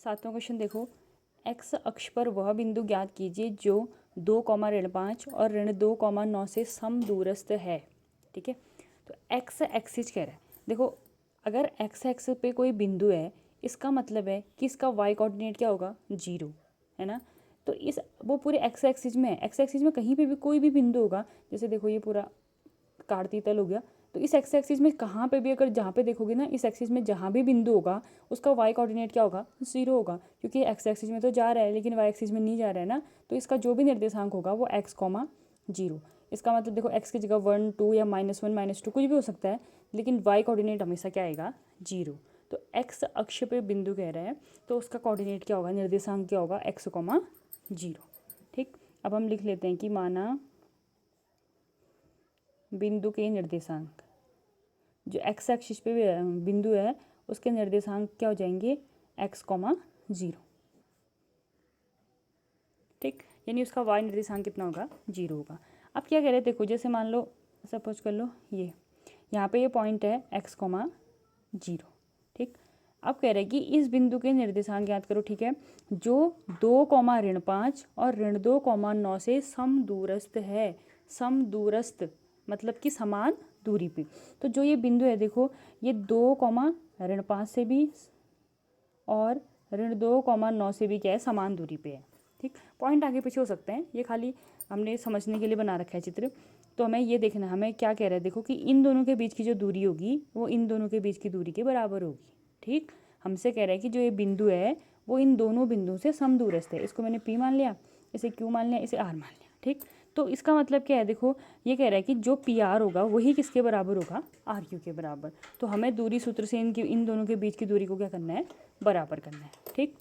सातवां क्वेश्चन देखो, एक्स अक्ष पर वह बिंदु ज्ञात कीजिए जो 2, -5 और -2, 9 से समदूरस्थ है। ठीक है, तो एक्स एक्सिस कह रहा है। देखो अगर एक्स एक्स पे कोई बिंदु है, इसका मतलब है कि इसका वाई कोऑर्डिनेट क्या होगा, 0, है ना। तो इस वो पूरे एक्स एक्सिस में है, एक्स एक्सिस में कहीं पे भी कोई भी बिंदु होगा, जैसे देखो ये पूरा कार्तीय तल हो गया, तो इस एक्स एक्सिस में कहाँ पे भी अगर जहाँ पे देखोगे ना, इस एक्सिस में जहाँ भी बिंदु होगा उसका वाई कोऑर्डिनेट क्या होगा, 0 होगा, क्योंकि एक्स एक्सिस में तो जा रहा है लेकिन वाई एक्सिस में नहीं जा रहा है ना। तो इसका जो भी निर्देशांक होगा वो x, 0। इसका मतलब देखो x की जगह 1 2 या -1 -2 कुछ भी हो सकता है, लेकिन वाई कोऑर्डिनेट हमेशा क्या आएगा, 0। तो x अक्ष पे बिंदु कह रहे हैं तो उसका कोऑर्डिनेट क्या होगा, निर्देशांक क्या होगा, x, 0। ठीक, अब हम लिख लेते हैं कि माना बिंदु के निर्देशांक, जो एक्स एक्सिस पे बिंदु है उसके निर्देशांक क्या हो जाएंगे, x, 0। ठीक, यानी उसका y निर्देशांक कितना होगा, 0 होगा। अब क्या कह रहे हैं, देखो जैसे मान लो सपोज कर लो ये यहाँ पे ये पॉइंट है x, 0। ठीक, अब कह रहे हैं कि इस बिंदु के निर्देशांक ज्ञात करो। ठीक है, जो 2, -5 और -2, 9 से समदूरस्थ है। समदूरस्थ मतलब कि समान दूरी पे। तो जो ये बिंदु है देखो, ये 2, -5 से भी और -2, 9 से भी क्या है, समान दूरी पे है। ठीक, पॉइंट आगे पीछे हो सकते हैं, ये खाली हमने समझने के लिए बना रखा है चित्र। तो हमें ये देखना, हमें क्या कह रहा है, देखो कि इन दोनों के बीच की जो दूरी होगी वो इन दोनों के बीच की दूरी के बराबर होगी। ठीक, हमसे कह रहा है कि जो ये बिंदु है वो इन दोनों बिंदुओं से समदूरस्थ है। इसको मैंने P मान लिया, इसे Q मान लिया, इसे R मान लिया। ठीक, तो इसका मतलब क्या है, देखो ये कह रहा है कि जो PR होगा वही किसके बराबर होगा, RQ के बराबर। तो हमें दूरी सूत्र से इन दोनों के बीच की दूरी को क्या करना है, बराबर करना है। ठीक,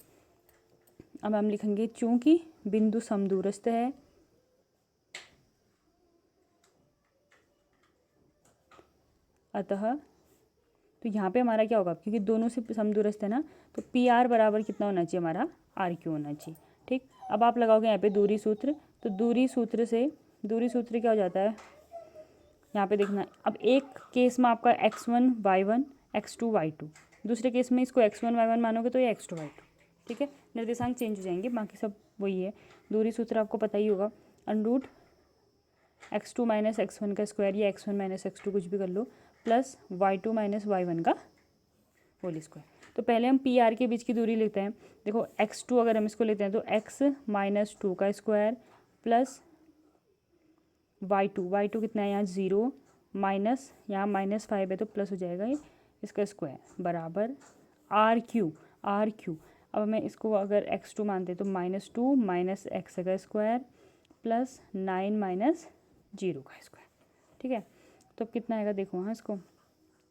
अब हम लिखेंगे चूंकि बिंदु समदूरस्थ है, अतः तो यहाँ पे हमारा क्या होगा, क्योंकि दोनों से समदूरस्थ है ना, तो PR बराबर कितना होना चाहिए, हमारा RQ होना चाहिए। ठीक, अब आप लगाओगे यहाँ पे दूरी सूत्र, तो दूरी सूत्र क्या हो जाता है, यहाँ पे देखना। अब एक केस में आपका x1 y1 x2 y2, दूसरे केस में इसको x1 y1 मानोगे तो ये x2 y2। ठीक है, निर्देशांक चेंज हो जाएंगे, बाकी सब वही है। दूरी सूत्र आपको पता ही होगा, √ x2 - x1 का स्क्वायर या x1 - x2 कुछ भी कर लो, प्लस y2 - y1 का होल स्क्वायर। तो पहले हम PR के बीच की दूरी लेते हैं। देखो x2 अगर हम इसको लेते हैं तो x - 2 का स्क्वायर प्लस y2 कितना है यहाँ 0, माइनस यहाँ -5 है तो प्लस हो जाएगा ये, इसका स्क्वायर बराबर RQ। अब हमें इसको अगर x2 मानते हैं तो -2 - x का स्क्वायर प्लस 9 - 0 का स्क्वायर। ठीक है, तो अब कितना आएगा, देखो हाँ इसको,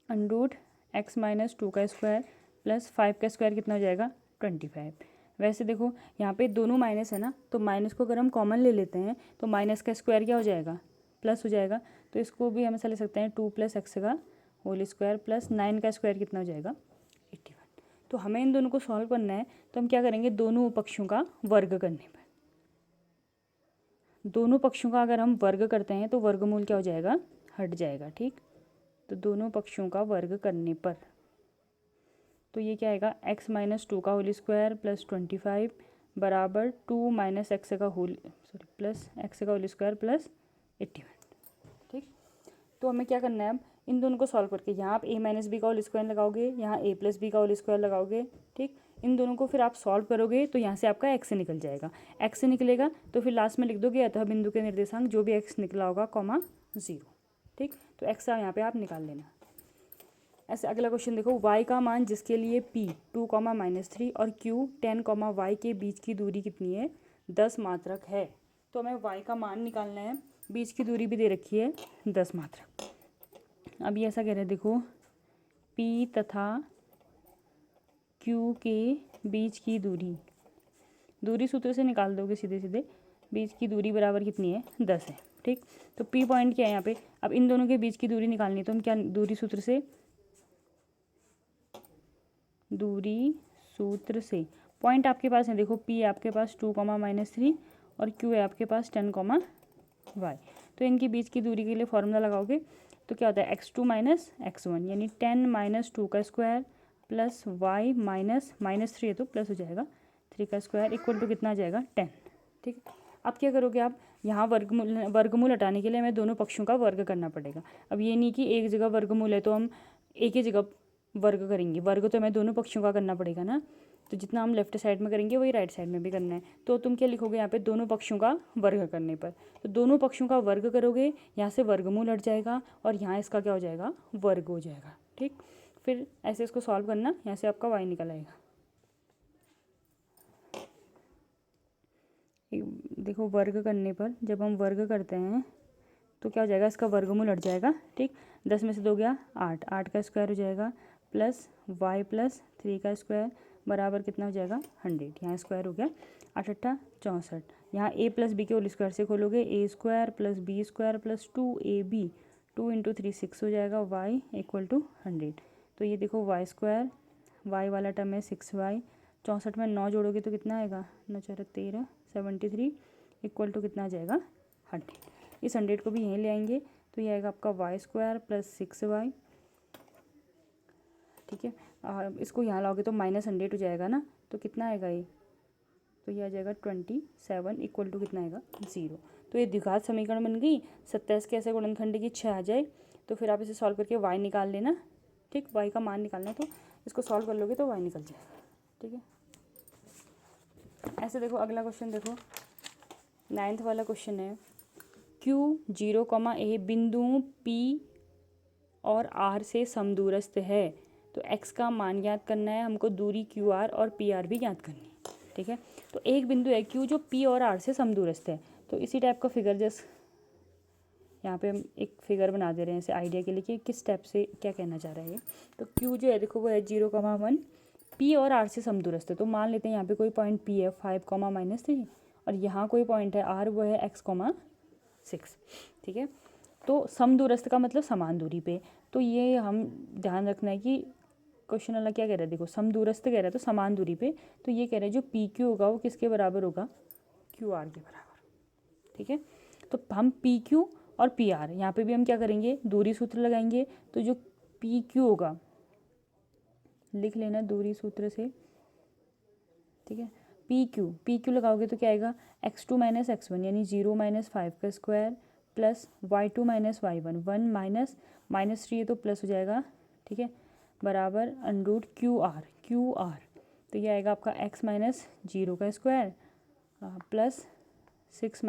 √ x - 2 का स्क्वायर प्लस 5 का स्क्वायर कितना हो जाएगा, 25। वैसे देखो यहाँ पे दोनों माइनस है ना, तो माइनस को अगर हम कॉमन ले लेते हैं तो माइनस का स्क्वायर क्या हो जाएगा, प्लस हो जाएगा। तो इसको भी हम ऐसा ले सकते हैं 2 + x का होल स्क्वायर प्लस 9 का स्क्वायर कितना हो जाएगा, 81। तो हमें इन दोनों को सॉल्व करना है, तो हम क्या करेंगे, दोनों पक्षों का वर्ग करने पर, दोनों पक्षों का अगर हम वर्ग करते हैं तो वर्गमूल क्या हो जाएगा, हट जाएगा। ठीक, तो दोनों पक्षों का वर्ग करने पर तो ये क्या आएगा, x - 2 का होल स्क्वायर प्लस 25 बराबर 2 - x का होल प्लस x का होल स्क्वायर प्लस 81। ठीक, तो हमें क्या करना है, अब इन दोनों को सॉल्व करके यहाँ आप a - b का होल स्क्वायर लगाओगे, यहाँ a + b का होल स्क्वायर लगाओगे। ठीक, इन दोनों को फिर आप सॉल्व करोगे तो यहाँ से आपका x निकल जाएगा। x निकलेगा तो फिर लास्ट में लिख दोगे अतः बिंदु के निर्देशांक जो भी x निकला होगा, 0। ठीक, तो x यहाँ पे आप निकाल लेना। ऐसे अगला क्वेश्चन देखो, y का मान जिसके लिए p 2, -3 और q 10, y के बीच की दूरी कितनी है, 10 मात्रक है। तो हमें y का मान निकालना है, बीच की दूरी भी दे रखी है 10 मात्रक। अब ये ऐसा कह रहे हैं, देखो p तथा q के बीच की दूरी सूत्र से निकाल दोगे सीधे सीधे, बीच की दूरी बराबर कितनी है, 10 है। ठीक, तो p पॉइंट क्या है यहाँ पे, अब इन दोनों के बीच की दूरी निकालनी है तो हम क्या दूरी सूत्र से पॉइंट आपके पास है, देखो p आपके पास 2, -3 और q है आपके पास 10, y। तो इनके बीच की दूरी के लिए फॉर्मूला लगाओगे तो क्या होता है, x2 - x1 यानी 10 - 2 का square plus y minus minus 3 है तो प्लस हो जाएगा 3 का स्क्वायर इक्वल टू कितना आ जाएगा 10। ठीक है, अब क्या करोगे आप, यहाँ वर्गमूल हटाने के लिए हमें दोनों पक्षों का वर्ग करना पड़ेगा। अब ये नहीं कि एक जगह वर्गमूल है तो हम एक ही जगह वर्ग करेंगे, वर्ग तो हमें दोनों पक्षों का करना पड़ेगा ना। तो जितना हम लेफ्ट साइड में करेंगे वही राइट साइड में भी करना है। तो तुम क्या लिखोगे यहाँ पे, दोनों पक्षों का वर्ग करने पर, तो दोनों पक्षों का वर्ग करोगे, यहाँ से वर्गमूल हट जाएगा और यहाँ इसका क्या हो जाएगा, वर्ग हो जाएगा। ठीक, फिर ऐसे इसको सॉल्व करना, यहाँ से आपका y निकल आएगा। देखो वर्ग करने पर जब हम वर्ग करते हैं तो क्या हो जाएगा, इसका वर्गमूल हट जाएगा। ठीक, 10 में से 2 गया 8, 8 का स्क्वायर हो जाएगा प्लस y प्लस 3 का स्क्वायर बराबर कितना हो जाएगा 100। यहाँ स्क्वायर हो गया 8 8 64। यहाँ a प्लस बी के होल स्क्वायर से खोलोगे a square plus b square plus 2ab, 2 into 3 6 हो जाएगा y इक्वल टू 100। तो ये देखो y स्क्वायर, y वाला टर्म है 6y, 64 में 9 जोड़ोगे तो कितना आएगा, 9 4 13 73 इक्वल टू कितना आ जाएगा 100। इस 100 को भी यहीं ले आएंगे तो ये आएगा आपका वाई स्क्वायर प्लस 6y। ठीक है, इसको यहाँ लाओगे तो माइनस 100 हो जाएगा ना, तो कितना आएगा ये, तो ये आ जाएगा 27 इक्वल टू कितना आएगा 0। तो ये द्विघात समीकरण बन गई। 27 के ऐसे गुणनखंड की 6 आ जाए तो फिर आप इसे सॉल्व करके y निकाल लेना। ठीक, y का मान निकालना है तो इसको सॉल्व कर लोगे तो y निकल जाएगा। ठीक है, ऐसे देखो अगला क्वेश्चन देखो, 9th वाला क्वेश्चन है, Q 0, A बिंदुओं P और R से समदूरस्थ है, तो x का मान ज्ञात करना है हमको, दूरी QR और PR भी ज्ञात करनी है। ठीक है, तो एक बिंदु है Q जो P और R से समदूरस्थ है, तो इसी टाइप का फिगर जैसे यहाँ पे हम एक फिगर बना दे रहे हैं ऐसे आइडिया के लिए कि किस स्टेप से क्या कहना चाह रहा है ये। तो Q जो है देखो वो है 0, 1 P और R से समदूरस्थ है, तो मान लेते हैं यहाँ पे कोई पॉइंट P है 5, -3 और यहाँ कोई पॉइंट है R वो है x, 6। ठीक है, तो समदूरस्थ का मतलब समान दूरी पे, तो ये हम ध्यान रखना है कि क्वेश्चन वाला क्या कह रहा है, देखो समदूरस्थ कह रहा है तो समान दूरी पे, तो ये कह रहे हैं जो PQ होगा वो किसके बराबर होगा, QR के बराबर। ठीक है, तो हम PQ और PR यहाँ पे भी हम क्या करेंगे, दूरी सूत्र लगाएंगे, तो जो PQ होगा लिख लेना दूरी सूत्र से। ठीक है, PQ लगाओगे तो क्या आएगा, x2 - x1 यानी 0 - 5 का square plus y2 - y1, 1 minus -3 है तो प्लस हो जाएगा। ठीक है, बराबर अंडरूट QR, तो ये आएगा आपका x माइनस 0 का स्क्वायर प्लस 6 -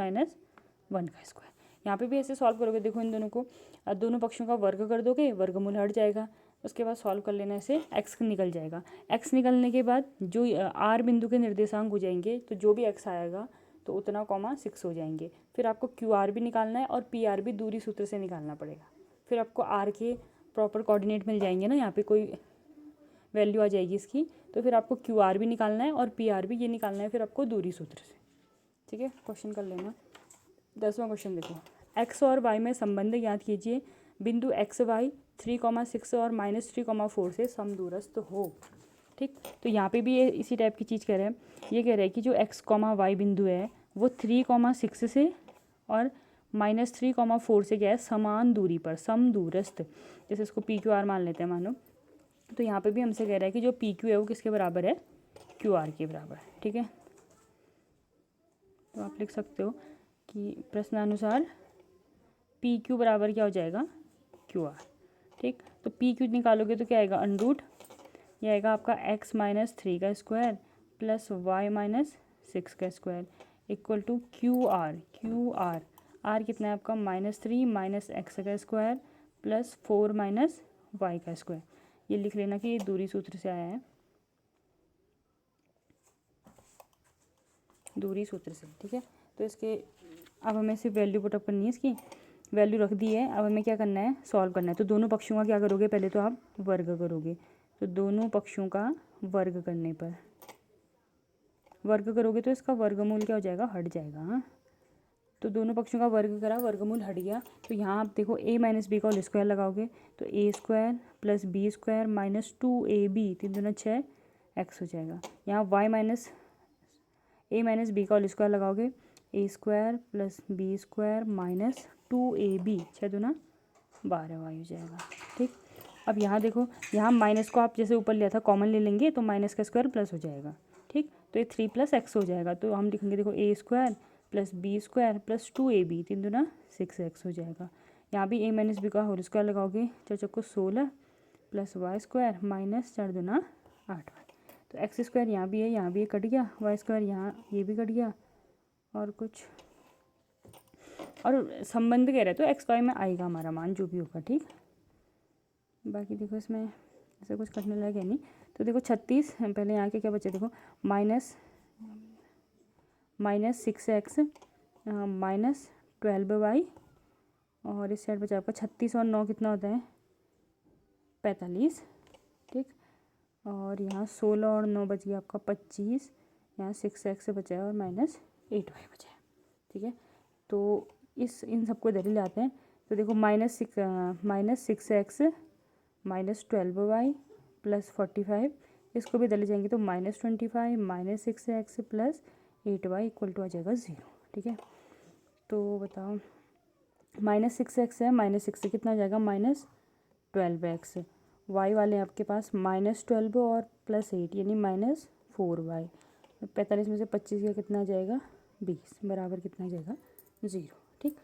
1 का स्क्वायर। यहाँ पे भी ऐसे सॉल्व करोगे, देखो इन दोनों को दोनों पक्षों का वर्ग कर दोगे, वर्गमूल हट जाएगा, उसके बाद सॉल्व कर लेना, ऐसे x निकल जाएगा। x निकलने के बाद जो r बिंदु के निर्देशांक हो जाएंगे, तो जो भी x आएगा तो उतना 6 हो जाएंगे। फिर आपको QR भी निकालना है और PR भी दूरी सूत्र से निकालना पड़ेगा। फिर आपको r के प्रॉपर कोऑर्डिनेट मिल जाएंगे ना, यहाँ पे कोई वैल्यू आ जाएगी इसकी, तो फिर आपको QR भी निकालना है और PR भी ये निकालना है फिर आपको दूरी सूत्र से। ठीक है, क्वेश्चन कर लेना। 10वां क्वेश्चन देखो, x और y में संबंध ज्ञात कीजिए, बिंदु x y 3, 6 और -3, 4 से समदूरस्थ हो। ठीक, तो यहाँ पे भी ये इसी टाइप की चीज़ कह रहे हैं, ये कह रहे हैं कि जो x, y बिंदु है वो 3, 6 से और -3, 4 से क्या है, समान दूरी पर समदूरस्थ, जैसे इसको PQR मान लेते हैं मानो, तो यहाँ पे भी हमसे कह रहा है कि जो PQ है वो किसके बराबर है, QR के बराबर। ठीक है, तो आप लिख सकते हो कि प्रश्नानुसार PQ बराबर क्या हो जाएगा, QR। ठीक, तो PQ निकालोगे तो क्या आएगा, अंडरूट ये आएगा आपका x - 3 का स्क्वायर प्लस y - 6 का square equal to QR R कितना है आपका -3 - x का स्क्वायर प्लस 4 - y का स्क्वायर। ये लिख लेना कि ये दूरी सूत्र से आया है, दूरी सूत्र से। ठीक है, तो इसके अब हमें सिर्फ वैल्यू पुटअप करनी है, इसकी वैल्यू रख दी है, अब हमें क्या करना है, सॉल्व करना है। तो दोनों पक्षों का क्या करोगे, पहले तो आप वर्ग करोगे, तो दोनों पक्षों का वर्ग करने पर वर्ग करोगे तो इसका वर्गमूल क्या हो जाएगा, हट जाएगा। हाँ, तो दोनों पक्षों का वर्ग करा, वर्गमूल हट गया, तो यहाँ आप देखो a - b का होल स्क्वायर लगाओगे तो a square plus b square minus 2ab, 3 दूना 6 x हो जाएगा। यहाँ a - b का होल स्क्वायर लगाओगे, a square plus b square minus 2ab, 6 दूना 12y हो जाएगा। ठीक, अब यहाँ देखो, यहाँ माइनस को आप जैसे ऊपर लिया था कॉमन ले लेंगे तो माइनस का स्क्वायर प्लस हो जाएगा, ठीक। तो ये 3 + x हो जाएगा, तो हम लिखेंगे देखो a² + b² + 2ab, 3 दूना 6x हो जाएगा। यहाँ भी a - b का होल स्क्वायर लगाओगे, 4 चौको 16 + y² - 4 दूना 8y। तो x² यहाँ भी है, यहाँ भी कट गया, y² यहाँ ये भी कट गया, और कुछ और संबंध कह रहे हैं तो एक्स वाई में आएगा हमारा मान जो भी होगा, ठीक। बाकी देखो इसमें ऐसा कुछ करने लायक है नहीं। तो देखो 36, पहले यहाँ के क्या बचे देखो, -6x -12y, और इस साइड बचा आपका 36 और 9 कितना होता है 45, ठीक। और यहाँ 16 और 9 बच गया आपका 25, यहाँ 6x बचा है और -8y बचा है, ठीक है। तो इन सबको इधर ही लाते हैं। तो देखो -6x -12y + 45, इसको भी इधर ले जाएंगे तो -25 -6x + 8y = आ जाएगा 0, ठीक है। तो बताओ -6x है, -6 से कितना आ जाएगा -12x, y वाले आपके पास -12 और +8 यानी -4y। 45 में से 25 का कितना आ जाएगा 20, बराबर कितना आ जाएगा 0, ठीक।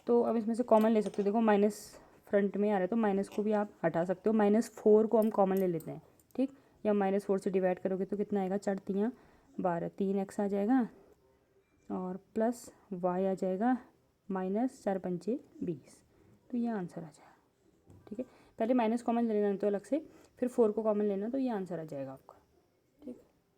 तो अब इसमें से कॉमन ले सकते हो, देखो माइनस फ्रंट में आ रहा है तो माइनस को भी आप हटा सकते हो, -4 को हम कॉमन ले लेते हैं, ठीक। या -4 से डिवाइड करोगे तो कितना आएगा, 4 × 12, 3x आ जाएगा, और प्लस y आ जाएगा -4 × 5 = 20। तो ये आंसर आ जाएगा, ठीक है। पहले माइनस कॉमन ले लेना तो अलग से, फिर 4 को कॉमन लेना, तो ये आंसर आ जाएगा आपका।